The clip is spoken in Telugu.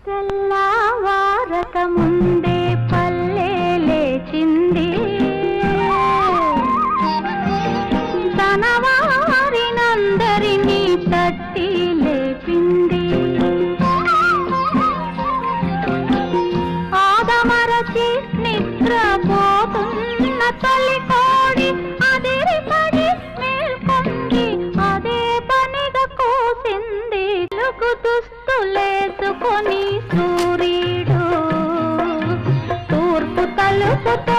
తెల్లవారక ముందే పల్లె లేచింది, తన వారినందరినీ తట్టి లేపింది. ఆదమరచి నిద్రపోతున్న తల్లి కోడి అదిరిపడి మేల్కొంది, అదే పనిగా కూసింది. తెలుగు దుస్తులేసుకొని సూర్యుడు తూర్పు తలుపుతో